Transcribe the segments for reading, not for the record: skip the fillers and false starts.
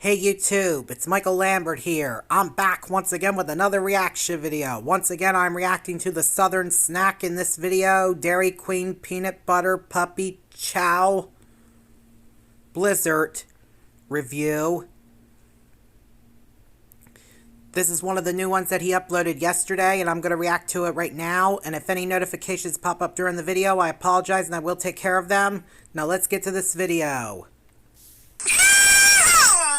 Hey YouTube, it's Michael Lambert here. I'm back once again with another reaction video. Once again, I'm reacting to the Southern snack in this video, Dairy Queen Peanut Butter Puppy Chow Blizzard review. This is one of the new ones that he uploaded yesterday, and I'm going to react to it right now. And if any notifications pop up during the video, I apologize and I will take care of them. Now let's get to this video.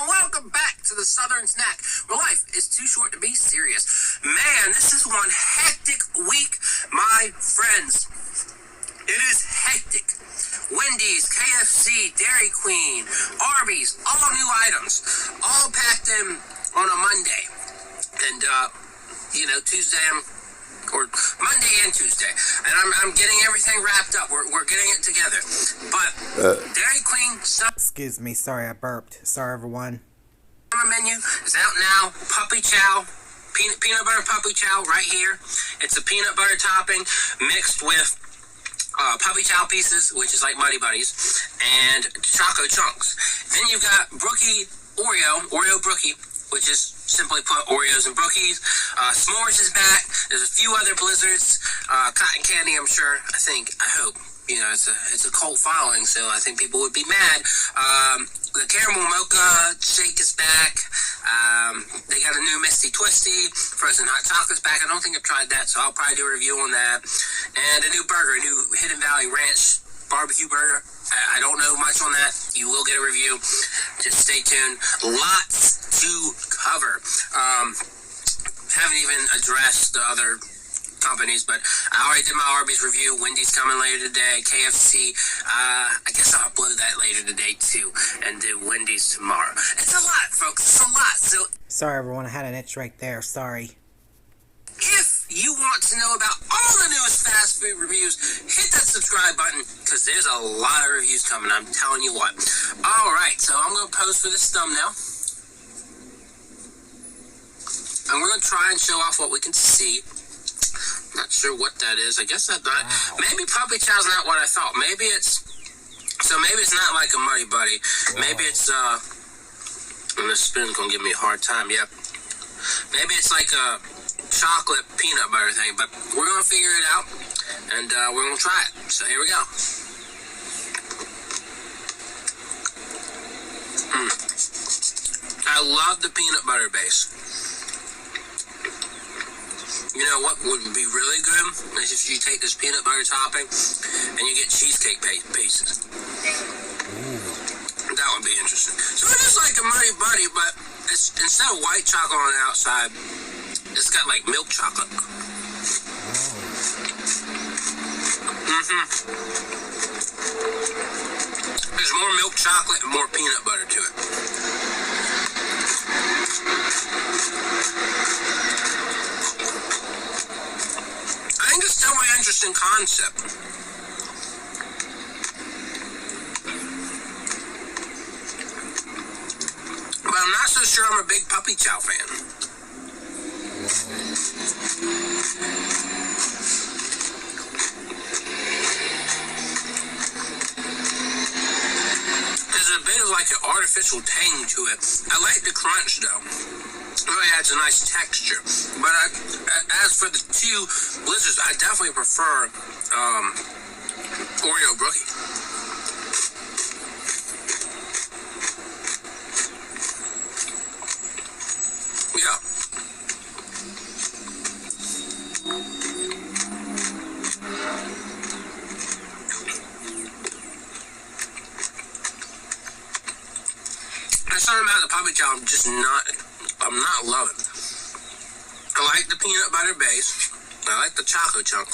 Welcome back to the Southern Snack, where life is too short to be serious. Man, this is one hectic week, my friends. It is hectic. Wendy's, KFC, Dairy Queen, Arby's, all new items, all packed in on a Monday. And, Tuesday, or Monday and Tuesday. And I'm getting everything wrapped up. We're getting it together. But Dairy Queen... Excuse me, sorry I burped. Sorry everyone. Menu is out now. Puppy Chow, peanut butter puppy chow right here. It's a peanut butter topping mixed with puppy chow pieces, which is like Muddy Buddies, and choco chunks. Then you've got Brookie Oreo Brookie, which is simply put Oreos and Brookies. S'mores is back. There's a few other blizzards. Cotton candy, I'm sure. I hope. It's a cult following, so I think people would be mad. The caramel mocha shake is back. They got a new Misty Twisty. Frozen hot chocolate's back. I don't think I've tried that, so I'll probably do a review on that. And a new burger, a new Hidden Valley Ranch barbecue burger. I don't know much on that. You will get a review. Just stay tuned. Lots to cover. Haven't even addressed the other companies, but I already did my Arby's review. Wendy's coming later today. KFC, I guess I'll upload that later today too, and do Wendy's tomorrow. It's a lot, folks. It's a lot. So sorry everyone, I had an itch right there. Sorry. If you want to know about all the newest fast food reviews, hit that subscribe button, because there's a lot of reviews coming. I'm telling you what. All right, so I'm going to pose for this thumbnail, and we're going to try and show off what we can see. Not sure what that is. I guess that's not. Wow. Maybe Puppy Chow's not what I thought. Maybe it's not like a Muddy Buddy. Wow. Maybe it's and this spin's gonna give me a hard time. Yep. Maybe it's like a chocolate peanut butter thing. But we're gonna figure it out, and we're gonna try it. So here we go. I love the peanut butter base. You know what would be really good is if you take this peanut butter topping and you get cheesecake pieces. That would be interesting. So it is like a Muddy Buddy, but it's, instead of white chocolate on the outside, it's got like milk chocolate. There's more milk chocolate and more peanut butter to it. I think it's still an interesting concept. But I'm not so sure I'm a big Puppy Chow fan. There's a bit of like an artificial tang to it. I like the crunch though. It really adds a nice texture. But as for the two blizzards, I definitely prefer Oreo Brookie. Yeah. There's something about the Puppy Chow I'm not loving. I like the peanut butter base. I like the chocolate chunk.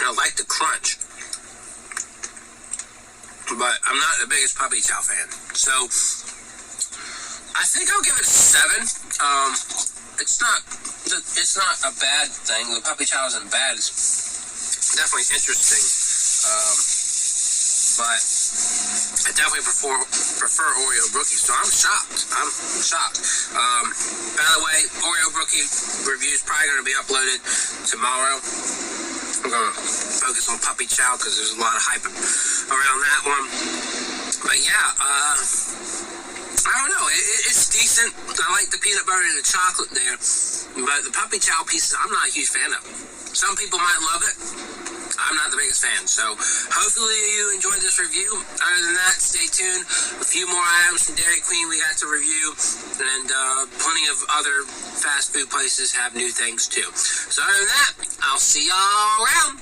And I like the crunch. But I'm not the biggest Puppy Chow fan. So I think I'll give it a 7. It's not a bad thing. The Puppy Chow isn't bad. It's definitely interesting. But I definitely prefer Oreo Brookie, so I'm shocked. By the way, Oreo Brookie review is probably going to be uploaded tomorrow. I'm going to focus on Puppy Chow because there's a lot of hype around that one. But yeah, I don't know. It's decent. I like the peanut butter and the chocolate there, but the puppy chow pieces, I'm not a huge fan of. Some people might love it. I'm not the biggest fan. So hopefully you enjoyed this review. Other than that, stay tuned. A few more items from Dairy Queen we got to review, and plenty of other fast food places have new things too. So other than that, I'll see y'all around.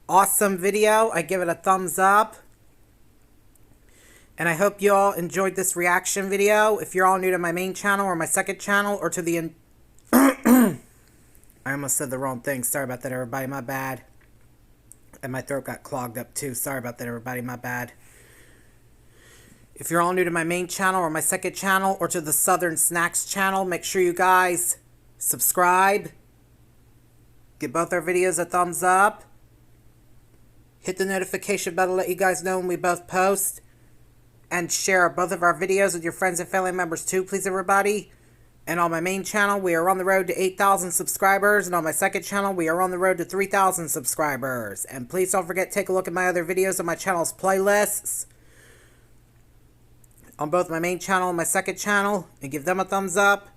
Awesome video. I give it a thumbs up. And I hope you all enjoyed this reaction video. If you're all new to my main channel or my second channel or to the... I almost said the wrong thing. Sorry about that, everybody. My bad. And my throat got clogged up, too. Sorry about that, everybody. My bad. If you're all new to my main channel or my second channel or to the Southern Snacks channel, make sure you guys subscribe. Give both our videos a thumbs up. Hit the notification bell to let you guys know when we both post. And share both of our videos with your friends and family members, too, please, everybody. And on my main channel, we are on the road to 8,000 subscribers. And on my second channel, we are on the road to 3,000 subscribers. And please don't forget to take a look at my other videos on my channel's playlists. On both my main channel and my second channel. And give them a thumbs up.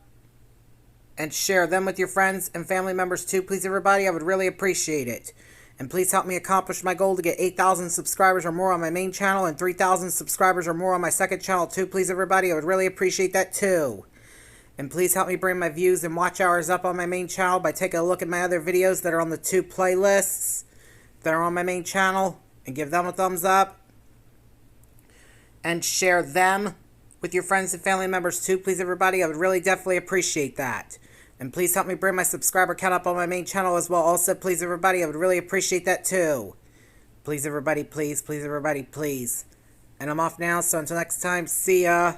And share them with your friends and family members too, please, everybody. I would really appreciate it. And please help me accomplish my goal to get 8,000 subscribers or more on my main channel. And 3,000 subscribers or more on my second channel too, please, everybody. I would really appreciate that too. And please help me bring my views and watch hours up on my main channel by taking a look at my other videos that are on the 2 playlists that are on my main channel. And give them a thumbs up. And share them with your friends and family members too, please, everybody. I would really definitely appreciate that. And please help me bring my subscriber count up on my main channel as well. Also, please, everybody, I would really appreciate that too. Please, everybody, please. Please, everybody, please. And I'm off now, so until next time, see ya.